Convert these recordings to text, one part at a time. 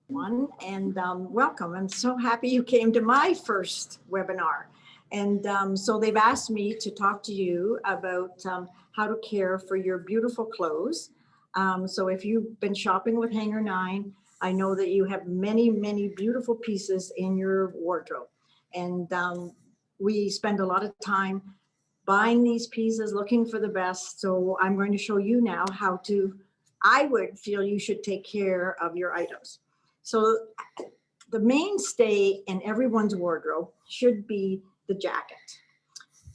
And welcome. I'm so happy you came to my first webinar. And so they've asked me to talk to you about how to care for your beautiful clothes. So if you've been shopping with Hangar9, I know that you have many, many beautiful pieces in your wardrobe. And we spend a lot of time buying these pieces, looking for the best. So I'm going to show you now how to, I would feel you should take care of your items. So the mainstay in everyone's wardrobe should be the jacket.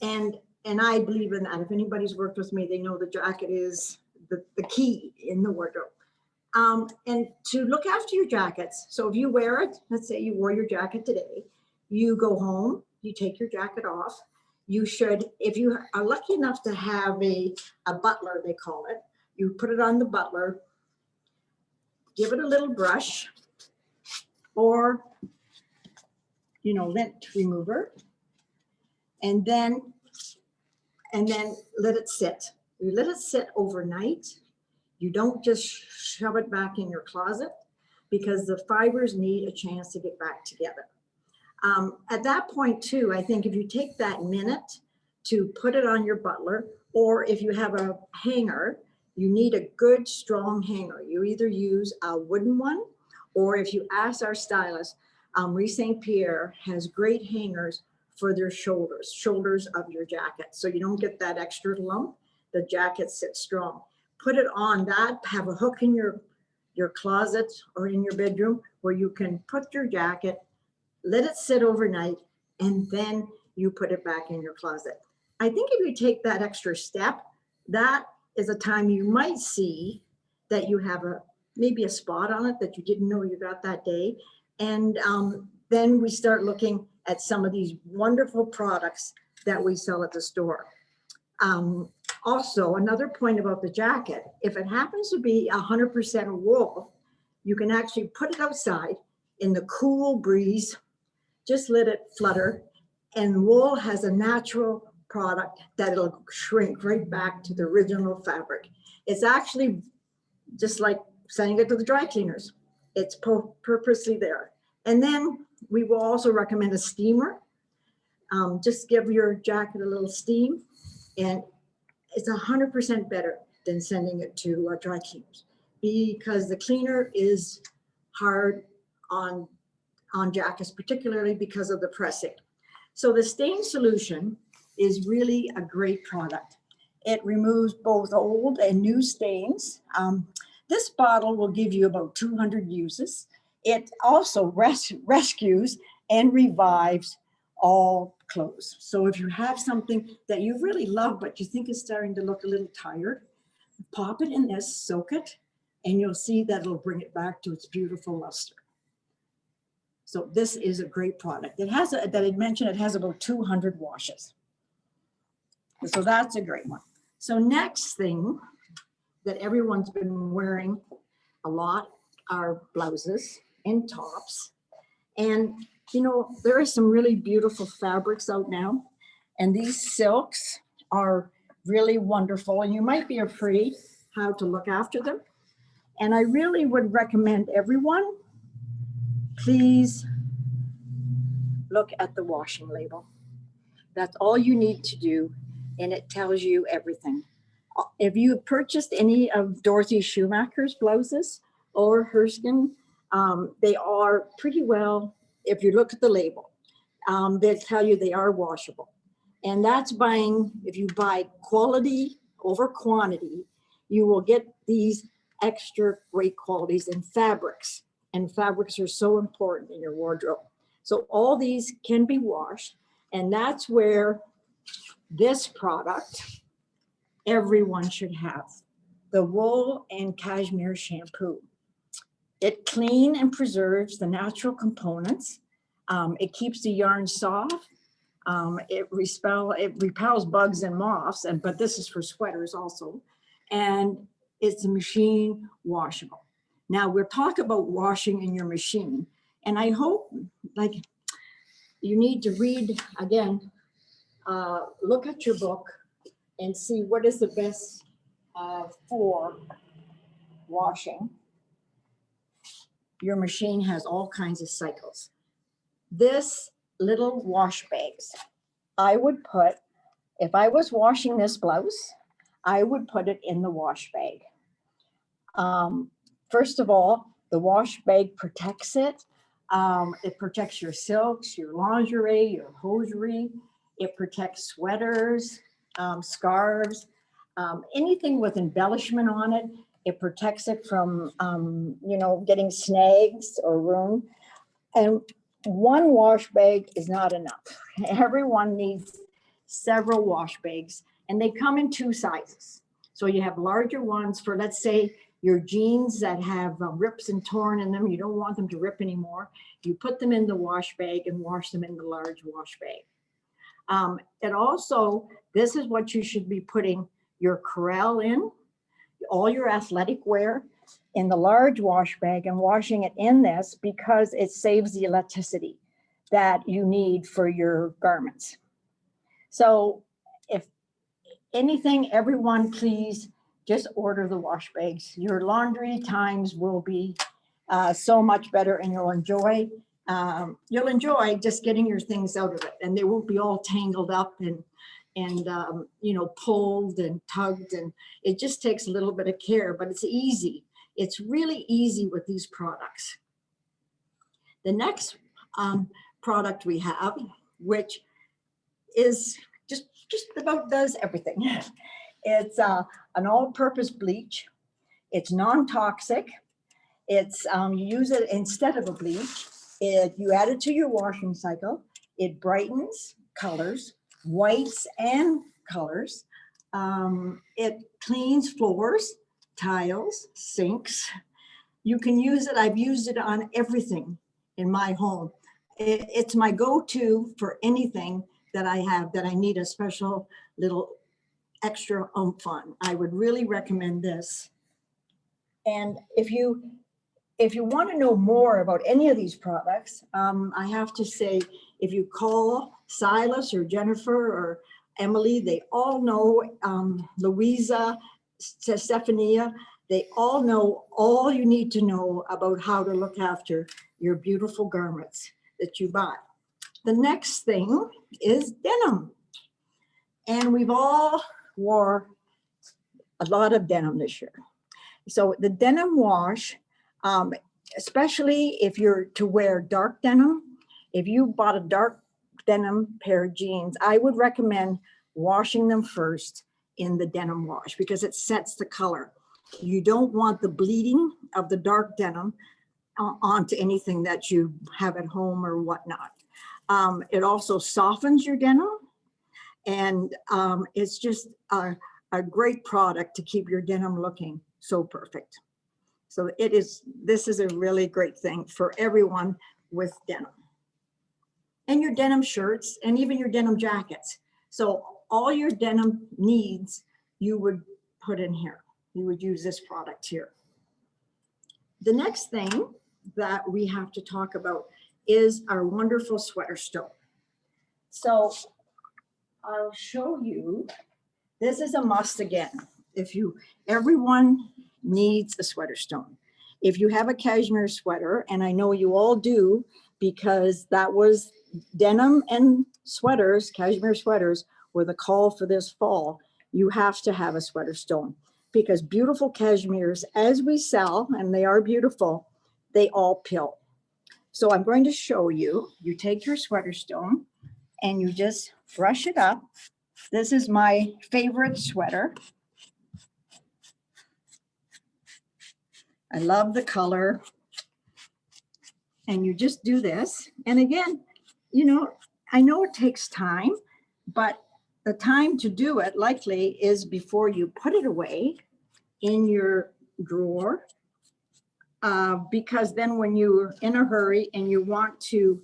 And I believe in that. If anybody's worked with me, they know the jacket is the key in the wardrobe. And to look after your jackets, so if you wear it, let's say you wore your jacket today, you go home, you take your jacket off. You should, if you are lucky enough to have a butler, they call it, you put it on the butler, give it a little brush, or, lint remover, and then let it sit. You let it sit overnight. You don't just shove it back in your closet because the fibers need a chance to get back together. At that point too, I think if you take that minute to put it on your butler, or if you have a hanger, you need a good strong hanger. You either use a wooden one, or if you ask our stylist, Marie St. Pierre has great hangers for their shoulders of your jacket. So you don't get that extra lump, the jacket sits strong. Put it on that, have a hook in your closet or in your bedroom where you can put your jacket, let it sit overnight, and then you put it back in your closet. I think if you take that extra step, that is a time you might see that you have maybe a spot on it that you didn't know you got that day. And then we start looking at some of these wonderful products that we sell at the store. Also, another point about the jacket, if it happens to be 100% wool, you can actually put it outside in the cool breeze, just let it flutter, and wool has a natural product that it'll shrink right back to the original fabric. It's actually just like sending it to the dry cleaners. It's purposely there. And then we will also recommend a steamer. Just give your jacket a little steam, and it's 100% better than sending it to dry cleaners because the cleaner is hard on jackets, particularly because of the pressing. So the stain solution is really a great product. It removes both old and new stains. This bottle will give you about 200 uses. It also rescues and revives all clothes. So if you have something that you really love, but you think is starting to look a little tired, pop it in this, soak it, and you'll see that it'll bring it back to its beautiful luster. So this is a great product. It has, that I mentioned, it has about 200 washes. So that's a great one. So next thing that everyone's been wearing a lot are blouses and tops. And there are some really beautiful fabrics out now. And these silks are really wonderful. And you might be afraid how to look after them. And I really would recommend everyone, please look at the washing label. That's all you need to do. And it tells you everything. If you have purchased any of Dorothy Schumacher's blouses or Herskin, they are pretty well, if you look at the label, they'll tell you they are washable. And that's buying, if you buy quality over quantity, you will get these extra great qualities in fabrics. And fabrics are so important in your wardrobe. So all these can be washed. And that's where this product, everyone should have. The wool and cashmere shampoo. It cleans and preserves the natural components. It keeps the yarn soft. It repels bugs and moths, but this is for sweaters also. And it's a machine washable. Now we'll talk about washing in your machine. And I hope you need to read again, look at your book and see what is the best for washing. your machine has all kinds of cycles. This little wash bags, I would put, if I was washing this blouse, I would put it in the wash bag. First of all, the wash bag protects it. It protects your silks, your lingerie, your hosiery. It protects sweaters, scarves, anything with embellishment on it. It protects it from, getting snags or ruin. And one wash bag is not enough. Everyone needs several wash bags, and they come in 2 sizes. So you have larger ones for, let's say, your jeans that have rips and torn in them. You don't want them to rip anymore. You put them in the wash bag and wash them in the large wash bag. And also, this is what you should be putting your Corelle in, all your athletic wear in the large wash bag and washing it in this, because it saves the elasticity that you need for your garments. So if anything, everyone, please just order the wash bags. Your laundry times will be so much better, and you'll enjoy just getting your things out of it, and they won't be all tangled up and pulled and tugged, and it just takes a little bit of care, but it's easy. It's really easy with these products. The next product we have, which is just about does everything. It's an all-purpose bleach. It's non-toxic. It's you use it instead of a bleach. You add it to your washing cycle. It brightens colors, whites and colors. It cleans floors, tiles, sinks. You can use it. I've used it on everything in my home. It's my go-to for anything that I have that I need a special little extra oomph on. I would really recommend this. And if you want to know more about any of these products, I have to say, if you call Silas or Jennifer or Emily, they all know, Louisa, Stephania, they all know all you need to know about how to look after your beautiful garments that you buy. The next thing is denim. And we've all wore a lot of denim this year. So the Denim Wash, especially if you're to wear dark denim, if you bought a dark denim pair of jeans, I would recommend washing them first in the Denim Wash, because it sets the color. You don't want the bleeding of the dark denim onto anything that you have at home or whatnot. It also softens your denim, and it's just a great product to keep your denim looking so perfect. So this is a really great thing for everyone with denim. And your denim shirts, and even your denim jackets. So all your denim needs, you would put in here. You would use this product here. The next thing that we have to talk about is our wonderful sweater stone. So I'll show you. This is a must again. Everyone needs a sweater stone. If you have a cashmere sweater, and I know you all do, because that was denim and sweaters, cashmere sweaters were the call for this fall, you have to have a sweater stone, because beautiful cashmeres, as we sell, and they are beautiful, they all pill. So I'm going to show you. You take your sweater stone and you just brush it up. This is my favorite sweater. I love the color. And you just do this. And again, I know it takes time, but the time to do it likely is before you put it away in your drawer, because then when you're in a hurry and you want to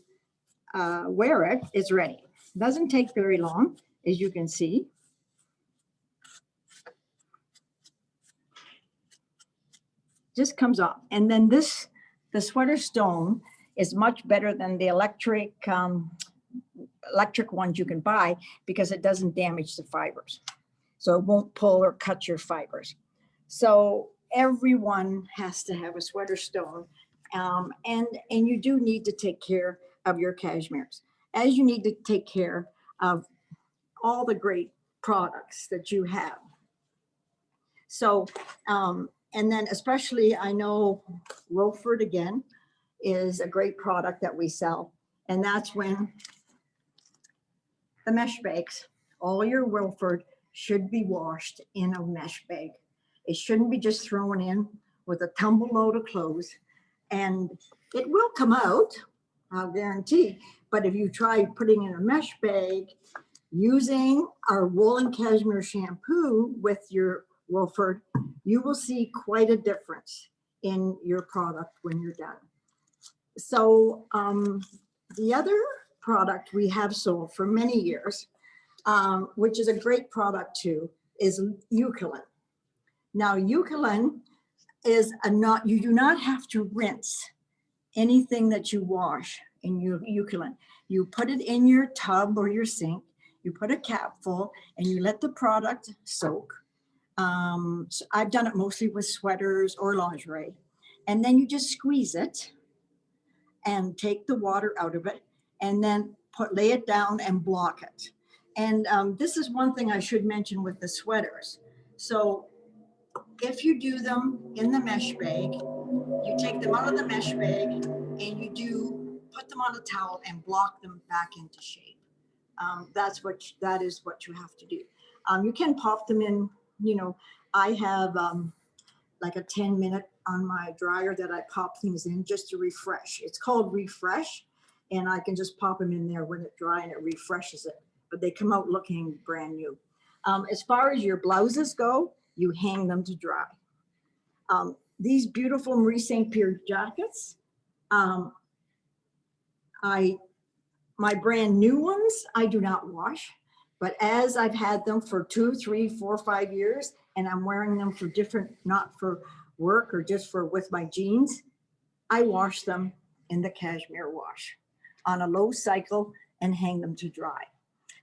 wear it, it's ready. It doesn't take very long, as you can see. Just comes off. And then the sweater stone is much better than the electric ones you can buy, because it doesn't damage the fibers. So it won't pull or cut your fibers. So everyone has to have a sweater stone. And you do need to take care of your cashmeres, as you need to take care of all the great products that you have. So, and then especially I know Wilford again is a great product that we sell. And that's when the mesh bags, all your Wilford should be washed in a mesh bag. It shouldn't be just thrown in with a tumble load of clothes. And it will come out, I'll guarantee. But if you try putting in a mesh bag, using our wool and cashmere shampoo with your Wilford, you will see quite a difference in your product when you're done. So the other product we have sold for many years, which is a great product too, is Eucalypt. Now, Eucalypt is you do not have to rinse anything that you wash in Eucalypt. You put it in your tub or your sink, you put a cap full, and you let the product soak. So I've done it mostly with sweaters or lingerie. And then you just squeeze it and take the water out of it, and then lay it down and block it. And this is one thing I should mention with the sweaters. So if you do them in the mesh bag, you take them out of the mesh bag and you put them on a towel and block them back into shape. That is what you have to do. You can pop them in, I have like a 10-minute on my dryer that I pop things in just to refresh. It's called refresh, and I can just pop them in there when it's dry and it refreshes it, but they come out looking brand new. As far as your blouses go, you hang them to dry. These beautiful Marie St. Pierre jackets, my brand new ones, I do not wash, but as I've had them for 2, 3, 4, 5 years, and I'm wearing them for different, not for work or just for with my jeans, I wash them in the cashmere wash on a low cycle and hang them to dry.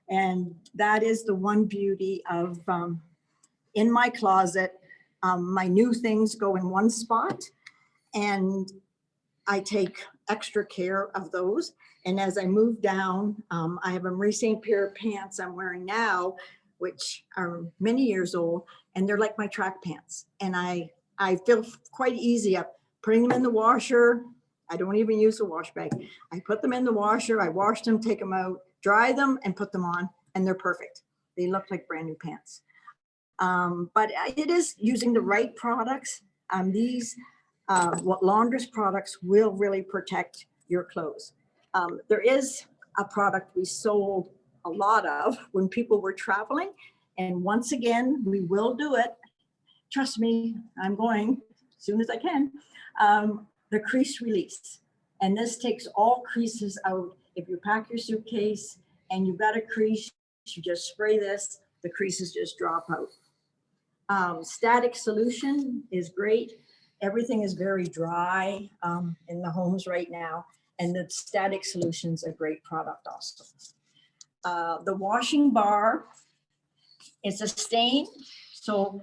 And that is the one beauty of in my closet. My new things go in one spot, and I take extra care of those. And as I move down, I have a Marie St. Pierre pants I'm wearing now, which are many years old, and they're like my track pants. And I feel quite easy up putting them in the washer. I don't even use a wash bag. I put them in the washer, I wash them, take them out, dry them, and put them on, and they're perfect. They look like brand new pants. But it is using the right products. These laundress products will really protect your clothes. There is a product we sold a lot of when people were traveling. And once again, we will do it. Trust me, I'm going as soon as I can. The crease release. And this takes all creases out. If you pack your suitcase and you've got a crease, you just spray this, the creases just drop out. Static solution is great. Everything is very dry in the homes right now, and the static solution's a great product also. The washing bar is a stain. So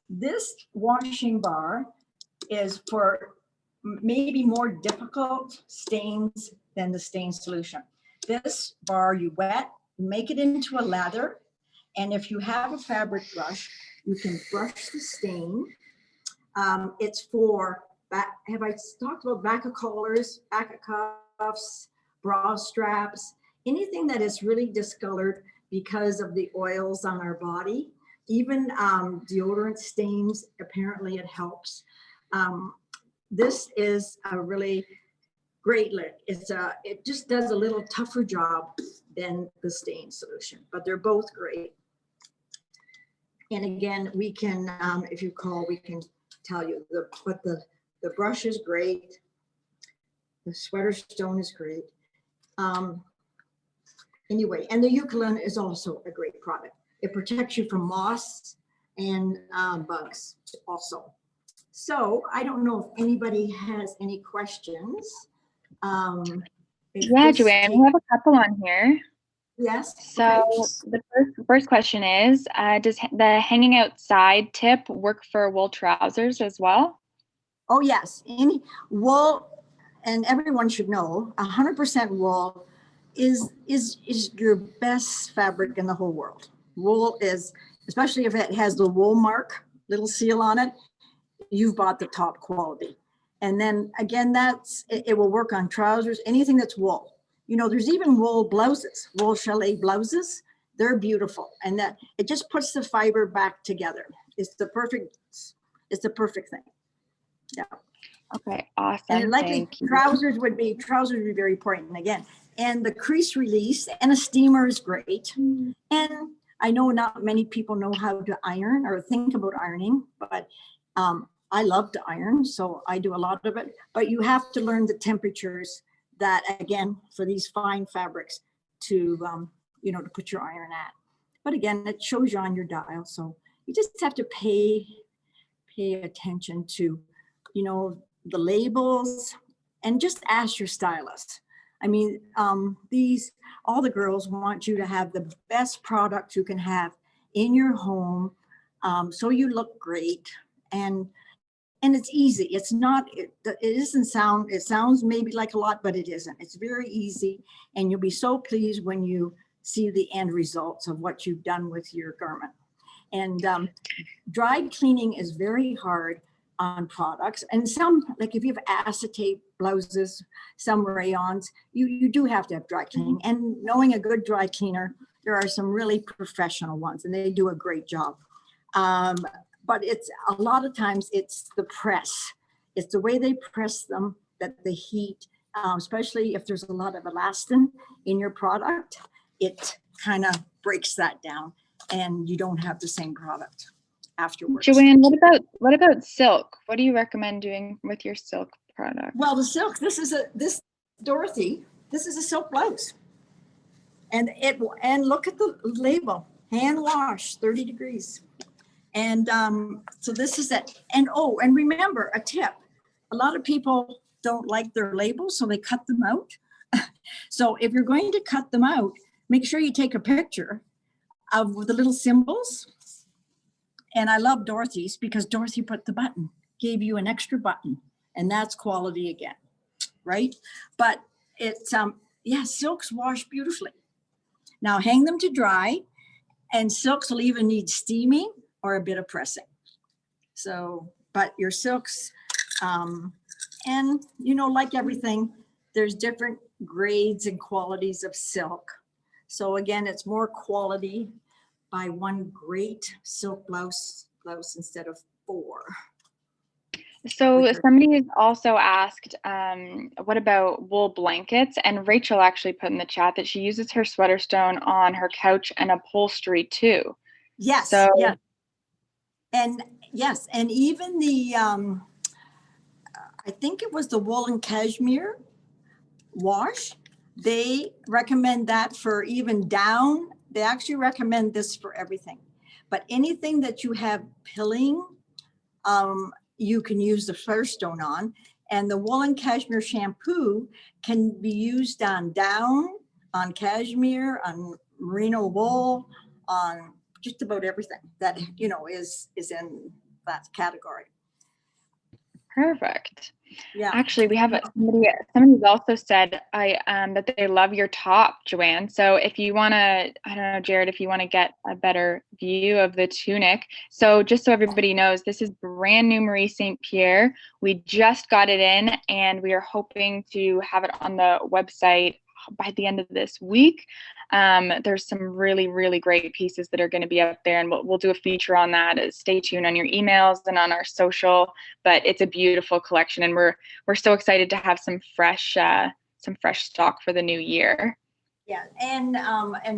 this washing bar is for maybe more difficult stains than the stain solution. This bar you wet, make it into a lather, and if you have a fabric brush, you can brush the stain. It's for have I talked about back of collars, back of cuffs, bra straps, anything that is really discolored because of the oils on our body. Even deodorant stains, apparently it helps. This is a really great lick. It just does a little tougher job than the stain solution, but they're both great. And again, we can, if you call, we can tell you, the brush is great. The sweater stone is great. Anyway, and the Eucalypt is also a great product. It protects you from moths and bugs also. So I don't know if anybody has any questions. Yeah, Joanne, we have a couple on here. Yes. So okay. the first question is, does the hanging outside tip work for wool trousers as well? Oh yes, any wool and everyone should know, 100% wool is your best fabric in the whole world. Wool is, especially if it has the wool mark, little seal on it, you've bought the top quality. And then again, it will work on trousers, anything that's wool. You know, there's even wool blouses, wool chalet blouses. They're beautiful. And that it just puts the fiber back together. It's the perfect thing. Yeah. Okay, awesome. And likely Thank you. trousers would be very important again. And the crease release and a steamer is great. And I know not many people know how to iron or think about ironing, but I love to iron, so I do a lot of it. But you have to learn the temperatures that, again, for these fine fabrics to, to put your iron at. But again, it shows you on your dial. So you just have to pay attention to, the labels, and just ask your stylist. I mean, all the girls want you to have the best product you can have in your home, so you look great, and it's easy. It's not, it sounds maybe like a lot, but it isn't. It's very easy, and you'll be so pleased when you see the end results of what you've done with your garment. And dry cleaning is very hard on products, and some, like if you have acetate blouses, some rayons, you do have to have dry cleaning. And knowing a good dry cleaner, there are some really professional ones, and they do a great job. But it's a lot of times it's the press. It's the way they press them, that the heat, especially if there's a lot of elastin in your product, it kind of breaks that down, and you don't have the same product afterwards. Joanne, what about silk? What do you recommend doing with your silk product? Well, the silk, this Dorothy, this is a silk blouse. And look at the label, hand wash, 30 degrees. And so this is it. And remember a tip, a lot of people don't like their labels, so they cut them out. So if you're going to cut them out, make sure you take a picture of the little symbols. And I love Dorothy's because Dorothy put the button, gave you an extra button, and that's quality again, right? But it's, silks wash beautifully. Now hang them to dry, and silks will even need steaming or a bit of pressing. So, but your silks, and like everything, there's different grades and qualities of silk. So again, it's more quality by one great silk blouse instead of 4. So somebody has also asked, what about wool blankets? And Rachel actually put in the chat that she uses her sweater stone on her couch and upholstery too. Yes. So, yeah. And yes, and even the, I think it was the wool and cashmere wash. They recommend that for even down. They actually recommend this for everything. But anything that you have pilling, you can use the sweater stone on. And the wool and cashmere shampoo can be used on down, on cashmere, on merino wool, on just about everything that is in that category. Perfect. Yeah. Actually, we have somebody's also said that they love your top, Joanne. So if you want to, I don't know, Jared, if you want to get a better view of the tunic. So just so everybody knows, this is brand new Marie St. Pierre. We just got it in, and we are hoping to have it on the website by the end of this week. There's some really, really great pieces that are going to be up there, and we'll do a feature on that. Stay tuned on your emails and on our social, but it's a beautiful collection, and we're so excited to have some fresh stock for the new year. Yeah, and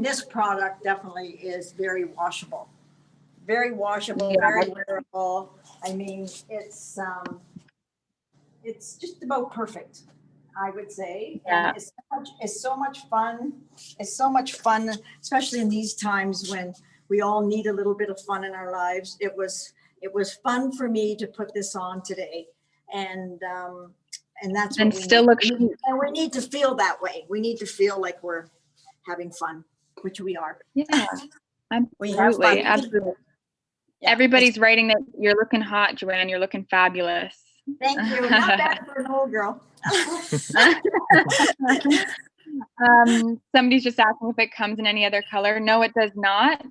this product definitely is very washable, very wearable. I mean, it's just about perfect, I would say. Yeah. And it's so much fun. It's so much fun, especially in these times when we all need a little bit of fun in our lives. It was fun for me to put this on today, and that's what we need to feel that way. We need to feel like we're having fun, which we are. Yeah, absolutely. Yeah. Everybody's writing that you're looking hot, Joanne. You're looking fabulous. Thank you. Not bad for an old girl. Somebody's just asking if it comes in any other color. No, it does not.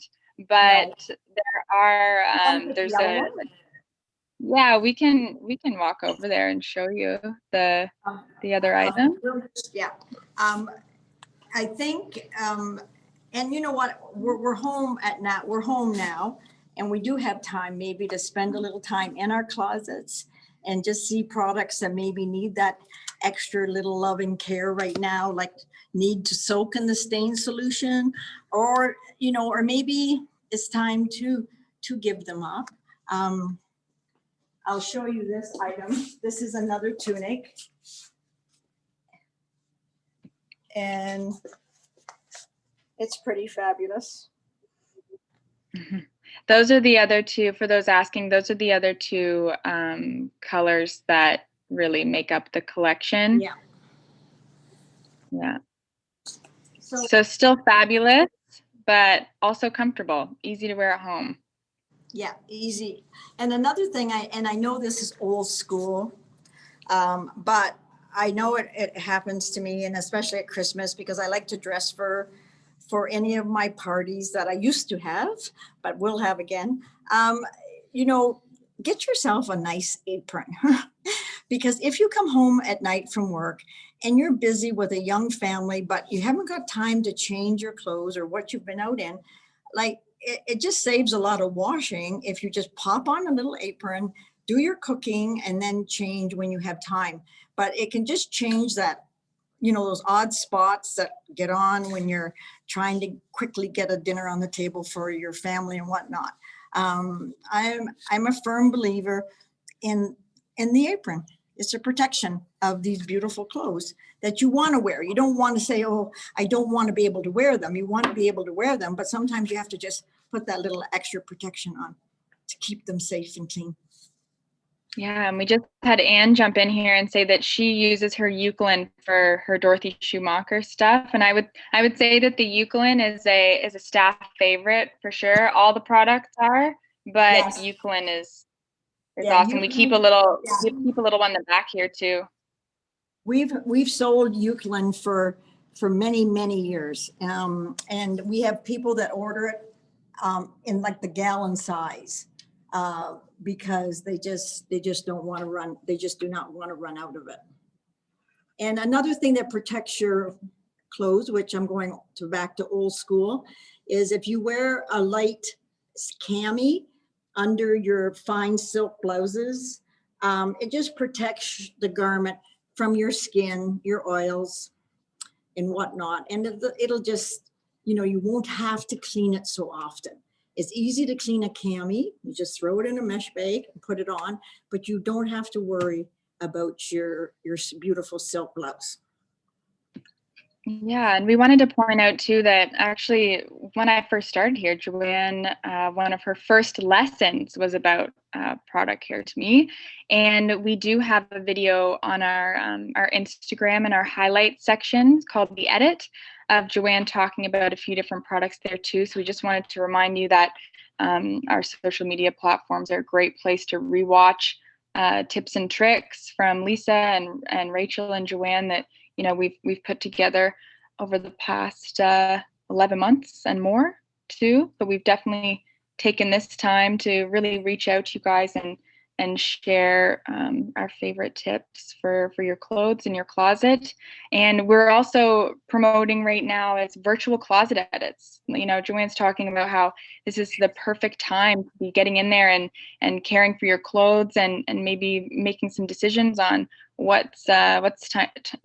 But No. there are there's Yellow a one? yeah, we can walk over there and show you the other item. Yeah. I think, and you know what, we're home we're home now, and we do have time maybe to spend a little time in our closets and just see products that maybe need that extra little loving care right now, like need to soak in the stain solution, or, you know, or maybe it's time to give them up. I'll show you this item. This is another tunic. And it's pretty fabulous. Those are the other two, for those asking, those are the other two colors that really make up the collection. Yeah. Yeah. So still fabulous, but also comfortable, easy to wear at home. Yeah, easy. And another thing, I know this is old school, but I know it happens to me, and especially at Christmas, because I like to dress for any of my parties that I used to have, but will have again. You know, get yourself a nice apron. Because if you come home at night from work and you're busy with a young family, but you haven't got time to change your clothes or what you've been out in, like it just saves a lot of washing if you just pop on a little apron, do your cooking, and then change when you have time. But it can just change that, you know, those odd spots that get on when you're trying to quickly get a dinner on the table for your family and whatnot. I'm a firm believer in the apron. It's a protection of these beautiful clothes that you want to wear. You don't want to say, oh, I don't want to be able to wear them. You want to be able to wear them, but sometimes you have to just put that little extra protection on to keep them safe and clean. Yeah, and we just had Anne jump in here and say that she uses her Eucalypt for her Dorothy Schumacher stuff, and I would say that the Eucalypt is a staff favorite for sure. All the products are, but Yes. Eucalypt is Yeah, awesome. We keep a little one in the back here too. We've sold Eucalypt for many years, and we have people that order it in like the gallon size, because they just don't want to run. They just do not want to run out of it. And another thing that protects your clothes, which I'm going to back to old school, is if you wear a light cami under your fine silk blouses, it just protects the garment from your skin, your oils, and whatnot. And it'll just, you know, you won't have to clean it so often. It's easy to clean a cami. You just throw it in a mesh bag and put it on, but you don't have to worry about your beautiful silk blouse. Yeah, and we wanted to point out too that actually when I first started here, Joanne, one of her first lessons was about product care to me, and we do have a video on our Instagram and our highlight section called The Edit of Joanne talking about a few different products there too. So we just wanted to remind you that our social media platforms are a great place to rewatch tips and tricks from Lisa and Rachel and Joanne that we've put together over the past 11 months and more too. But we've definitely taken this time to really reach out to you guys and share our favorite tips for your clothes in your closet. And we're also promoting right now as virtual closet edits. Joanne's talking about how this is the perfect time to be getting in there and caring for your clothes and maybe making some decisions on what's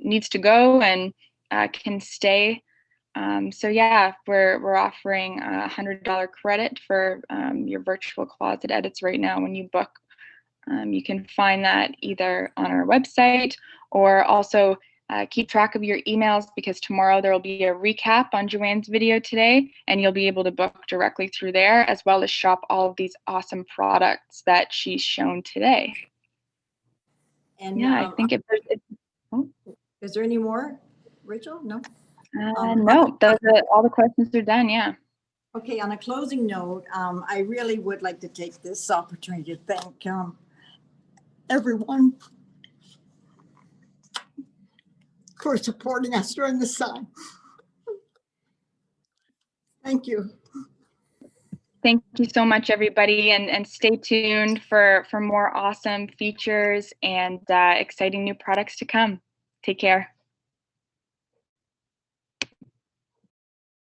needs to go and can stay. So yeah, we're offering a $100 credit for your virtual closet edits right now when you book. You can find that either on our website or also keep track of your emails, because tomorrow there will be a recap on Joanne's video today, and you'll be able to book directly through there, as well as shop all of these awesome products that she's shown today. And yeah, I think is there any more, Rachel? No? No, all the questions are done, yeah. Okay, on a closing note, I really would like to take this opportunity to everyone for supporting us during this time. Thank you. Thank you so much, everybody, and stay tuned for more awesome features and exciting new products to come. Take care.